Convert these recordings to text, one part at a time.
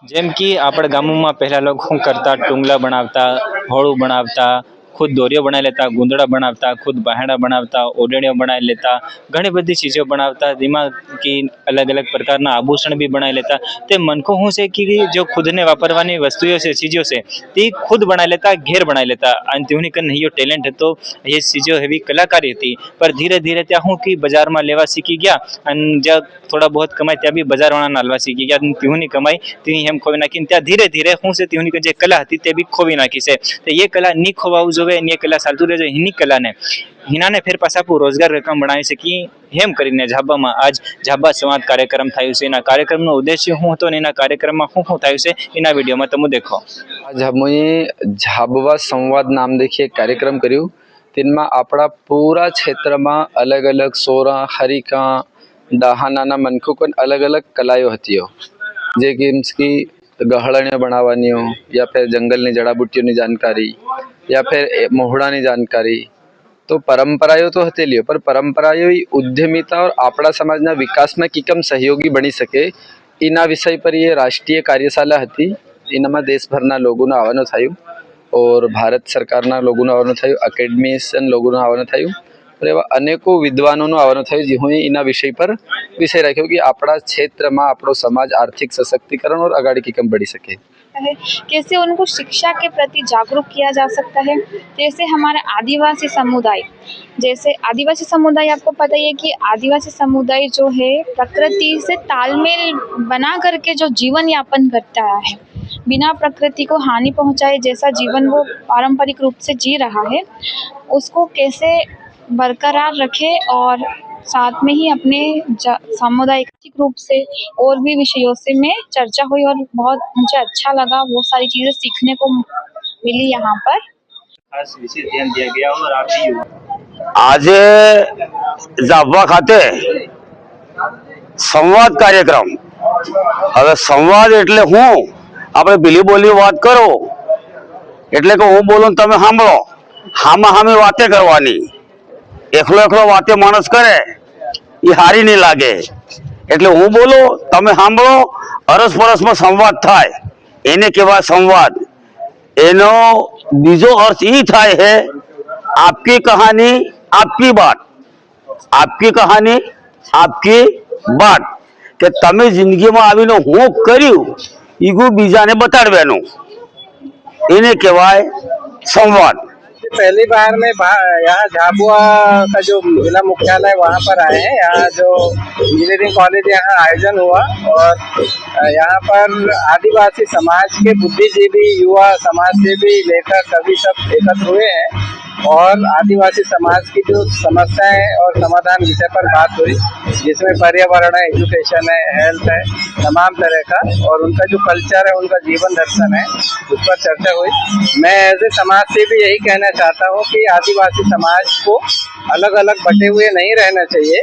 જેમ કે આપણા ગામોમાં પહેલા લોકો શું કરતા, ટુંગલા બનાવતા, હોળું બનાવતા, ખુદ દોરીઓ બનાવી લેતા, ગુંદડા બનાવતા, ખુદ બહાડા બનાવતા, ઓડણીઓ બનાવી લેતા, ઘણી બધી ચીજો બનાવતા, જેમાં કે અલગ અલગ પ્રકારના આભૂષણ બી બનાવી લેતા. તે મનકો શું છે કે જો ખુદને વાપરવાની વસ્તુઓ છે, ચીજો છે, તે ખુદ બનાવી લેતા, ઘેર બનાવી લેતા. અને તેઓની કન એ ટેલેન્ટ હતો, એ ચીજો એવી કલાકારી હતી. પર ધીરે ધીરે ત્યાં શું કે બજારમાં લેવા શીખી ગયા, અને જ્યાં થોડા બહુ કમાય ત્યાં બી બજારવાળા નાલવા શીખી ગયા. તેઓની કમાઈ તેની એમ ખોવી નાખી. ત્યાં ધીરે ધીરે શું છે, તેઓની જે કલા હતી તે બી ખોવી નાખી છે. તો એ કલા નહીં ખોવાવું જોઈએ, એ કલા ચાલતું રહેજો. એની કલાને હિનાને ફેર પાછા આપણું રોજગાર રકમ બનાવી શકીએ. એમ કરીને ઝાબામાં આજ ઝાબા સંવાદ કાર્યક્રમ થયું છે. એના કાર્યક્રમનો ઉદ્દેશ્ય શું હતો અને એના કાર્યક્રમમાં શું શું થયું છે એના વિડીયોમાં તમે દેખો. आज हमने झाबवा संवाद नाम देखिए एक कार्यक्रम કર્યું. તેમાં આપણા પૂરા ક્ષેત્રમાં અલગ અલગ સોરા, હરિકા, દહાનાના મનખુકન અલગ અલગ કલાઓ હતી. જે ગેમ્સ की ગહળણીઓ બનાવવાની યા फिर જંગલની જડાબુટ્ટીઓની જાણકારી યા फिर મોહડાની જાણકારી. તો પરંપરાઓ તો હતી લ્યો, પર પરંપરાઓ ઉદ્યમિતા और આપણા સમાજના વિકાસમાં કિકમ સહયોગી બની શકે એના વિષય પર એ રાષ્ટ્રીય કાર્યશાળા હતી. એનામાં દેશભરના લોકોનું આવવાનું થયું और ભારત સરકારના લોકોનું આવવાનું થયું, એકેડેમિશિયન લોકોનું આવવાનું થયું, એવા અનેકો વિદ્વાનોનું આવવાનું થયું. જે હું એના વિષય પર વિષય રાખ્યો कि આપણા ક્ષેત્રમાં આપણો સમાજ आर्थिक सशक्तिकरण और आगाड़ी की कम बढ़ी सके. कैसे उनको शिक्षा के प्रति जागरूक किया जा सकता है. जैसे हमारा आदिवासी समुदाय, जैसे आदिवासी समुदाय आपको पता ही है कि आदिवासी समुदाय जो है प्रकृति से तालमेल बना करके जो जीवन यापन करता है, बिना प्रकृति को हानि पहुंचाए जैसा जीवन वो पारंपरिक रूप से जी रहा है, उसको कैसे बरकरार रखे और साथ में ही अपने सामुदायिक रूप से और भी विषयों से में चर्चा हुई और बहुत मुझे अच्छा लगा. वो सारी चीज़ें सीखने को मिली यहाँ पर. ખાસ વિશેષ ધ્યાન दिया गया और आप भी આજે ઝાબવા ખાતે સંવાદ કાર્યક્રમ. હવે સંવાદ એટલે હું આપણે પેલી બોલી વાત કરો એટલે કે હું બોલું તમે સાંભળો. હામાં હામી વાતે કરવાની. એકલો એકલો વાતે માણસ કરે એ સારી નહીં લાગે. એટલે હું બોલું તમે સાંભળો, અરસપરસમાં સંવાદ થાય એને કહેવાય સંવાદ. એનો બીજો અર્થ એ થાય છે આપકી કહાની આપકી બાત, આપકી કહાની આપકી બાત, કે તમે જિંદગીમાં આવીને હું કર્યું ઈગુ બીજાને બતાડવાનું, એને કહેવાય संवाद. पहली बार में यहाँ झाबुआ का जो जिला मुख्यालय वहाँ पर आए हैं. यहाँ जो इंजीनियरिंग कॉलेज यहाँ आयोजन हुआ और यहाँ पर आदिवासी समाज के बुद्धिजीवी, युवा समाज से भी लेकर कवि सब एकत्र हुए हैं और आदिवासी समाज की जो समस्याएं और समाधान विषय पर बात हुई, जिसमें पर्यावरण है, एजुकेशन है, हेल्थ है, तमाम तरह का, और उनका जो कल्चर है, उनका जीवन दर्शन है, उस पर चर्चा हुई. मैं एज ए समाज से भी यही कहना चाहता हूँ कि आदिवासी समाज को अलग अलग बटे हुए नहीं रहना चाहिए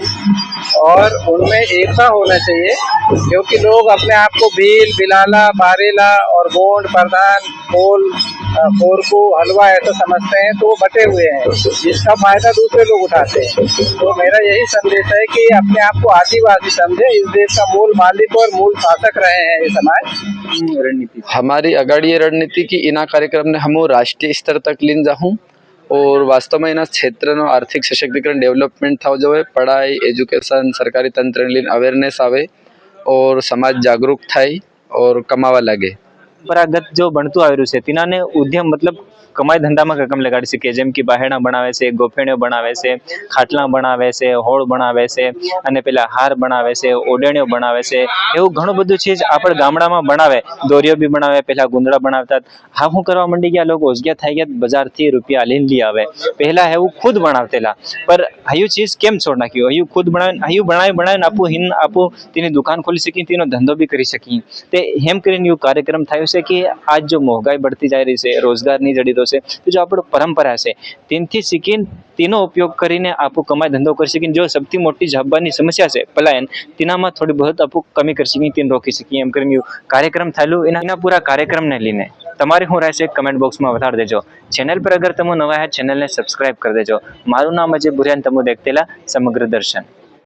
और उनमें एकता होना चाहिए. क्योंकि लोग अपने आप को भील, बिलाला, बारेला और गोंड, प्रधान, कोल, कोरकू, हलवा ऐसा समझते हैं, तो वो बटे हुए हैं जिसका फायदा दूसरे लोग उठाते हैं. तो मेरा यही संदेश है कि अपने आप को आदिवासी समझे, इस देश का मूल मालिक और मूल शासक रहे हैं ये समाज. रणनीति हमारी अगाड़ी रणनीति की इना कार्यक्रम ने हम राष्ट्रीय स्तर तक लीन जाऊँ और वास्तव में इना क्षेत्र नो आर्थिक सशक्तिकरण डेवलपमेंट था जो है पढ़ाई, एजुकेशन, सरकारी तंत्र लीन अवेरनेस आवे और समाज जागरूक थाय और कमावा लगे. પરંપરાગત જો બનતું આવ્યું છે તેનાને ઉદ્યમ મતલબ કમાઈ ધંધામાં રકમ લગાડી શકીએ. જેમ કે બાહેણા બનાવે છે, ગોફેણીઓ બનાવે છે, ખાટલા બનાવે છે, હોળ બનાવે છે, અને પેલા હાર બનાવે છે, ઓડણીઓ બનાવે છે. એવું ઘણું બધું ચીજ આપણે ગામડામાં બનાવે. દોરીઓ બી બનાવે, પેલા ગુંદડા બનાવતા. હા શું કરવા માંડી ગયા લોકો, ઓજગ્યા થઈ ગયા, બજારથી રૂપિયા લઈને લઈ આવે. પહેલા એવું ખુદ બનાવતેલા, પર હયું ચીજ કેમ છોડ નાખ્યું. હયું ખુદ બનાવીને, હયું બનાવીને આપું હિન આપું તેની દુકાન ખોલી શકીએ, તેનો ધંધો બી કરી શકીએ. તે એમ કરીને એવું કાર્યક્રમ થયું છે કે આજ જો મોંઘાઈ बढ़ती जा रही है, રોજગારની જડી તો છે, તો જો આપણો પરંપરા છે તેનથી શીખીને તેનો ઉપયોગ કરીને આપો કમાઈ ધંધો કરી શકીને. જો સૌથી મોટી જવાબદારની સમસ્યા છે પલાયન, તેનામાં થોડી બહુ આપો કમી કરી શકીએ, તેને રોકી શકીએ. એમ કરીને કાર્યક્રમ થયેલું. એના પૂરા કાર્યક્રમને લઈને તમારી શું રહેશે કમેન્ટ બોક્સમાં બતાડી દેજો. ચેનલ પર અગર તમે નવા હે ચેનલને સબસ્ક્રાઇબ કરી દેજો. મારું નામ અજય બુરિયાન, તમે દેખતેલા સમગ્ર દર્શન.